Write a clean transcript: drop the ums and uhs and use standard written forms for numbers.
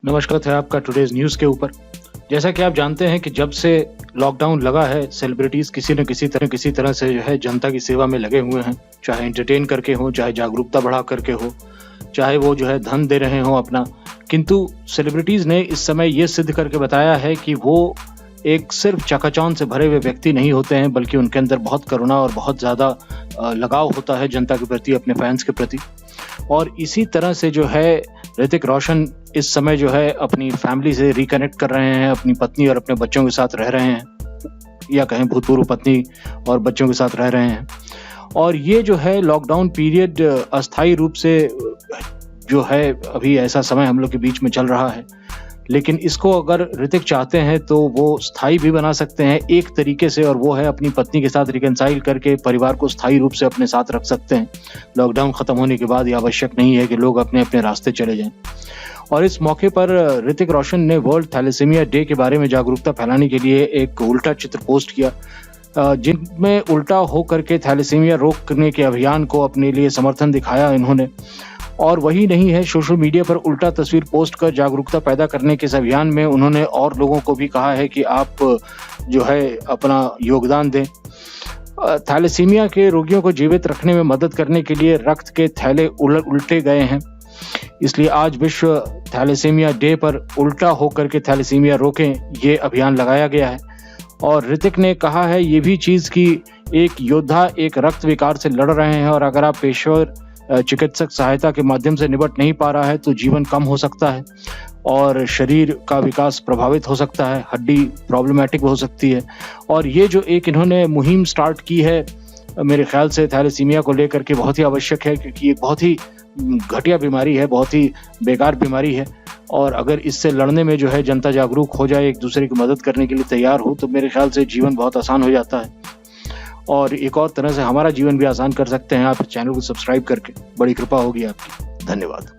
नमस्कार है आपका टुडेज न्यूज़ के ऊपर। जैसा कि आप जानते हैं कि जब से लॉकडाउन लगा है, सेलिब्रिटीज़ किसी न किसी तरह से जो है जनता की सेवा में लगे हुए हैं। चाहे एंटरटेन करके हो, चाहे जागरूकता बढ़ा करके हो, चाहे वो जो है धन दे रहे हों अपना। किंतु सेलिब्रिटीज़ ने इस समय ये सिद्ध करके बताया है कि वो एक सिर्फ चकाचौंध से भरे हुए व्यक्ति नहीं होते हैं, बल्कि उनके अंदर बहुत करुणा और बहुत ज़्यादा लगाव होता है जनता के प्रति, अपने फैंस के प्रति। और इसी तरह से जो है ऋतिक रोशन इस समय जो है अपनी फैमिली से रिकनेक्ट कर रहे हैं, अपनी पत्नी और अपने बच्चों के साथ रह रहे हैं, या कहें भूतपूर्व पत्नी और बच्चों के साथ रह रहे हैं। और ये जो है लॉकडाउन पीरियड अस्थायी रूप से जो है अभी ऐसा समय हम लोग के बीच में चल रहा है, लेकिन इसको अगर ऋतिक चाहते हैं तो वो स्थायी भी बना सकते हैं एक तरीके से, और वो है अपनी पत्नी के साथ रिकंसाइल करके परिवार को स्थायी रूप से अपने साथ रख सकते हैं। लॉकडाउन खत्म होने के बाद ये आवश्यक नहीं है कि लोग अपने अपने रास्ते चले जाएं। और इस मौके पर ऋतिक रोशन ने वर्ल्ड थैलेसीमिया डे के बारे में जागरूकता फैलाने के लिए एक उल्टा चित्र पोस्ट किया, जिनमें उल्टा होकर के थैलेसीमिया रोकने के अभियान को अपने लिए समर्थन दिखाया इन्होंने। और वही नहीं है, सोशल मीडिया पर उल्टा तस्वीर पोस्ट कर जागरूकता पैदा करने के इस अभियान में उन्होंने और लोगों को भी कहा है कि आप जो है अपना योगदान दें। थैलेसीमिया के रोगियों को जीवित रखने में मदद करने के लिए रक्त के थैले उल्टे गए हैं, इसलिए आज विश्व थैलेसीमिया डे पर उल्टा होकर के थैलेसीमिया रोकें ये अभियान लगाया गया है। और ऋतिक ने कहा है ये भी चीज़ कि एक योद्धा एक रक्त विकार से लड़ रहे हैं, और अगर आप पेशेवर चिकित्सक सहायता के माध्यम से निपट नहीं पा रहा है तो जीवन कम हो सकता है और शरीर का विकास प्रभावित हो सकता है, हड्डी प्रॉब्लमेटिक हो सकती है। और ये जो एक इन्होंने मुहिम स्टार्ट की है, मेरे ख्याल से थैलेसीमिया को लेकर के बहुत ही आवश्यक है, क्योंकि ये बहुत ही घटिया बीमारी है, बहुत ही बेकार बीमारी है। और अगर इससे लड़ने में जो है जनता जागरूक हो जाए, एक दूसरे की मदद करने के लिए तैयार हो, तो मेरे ख्याल से जीवन बहुत आसान हो जाता है और एक और तरह से हमारा जीवन भी आसान कर सकते हैं आप चैनल को सब्सक्राइब करके। बड़ी कृपा होगी आपकी। धन्यवाद।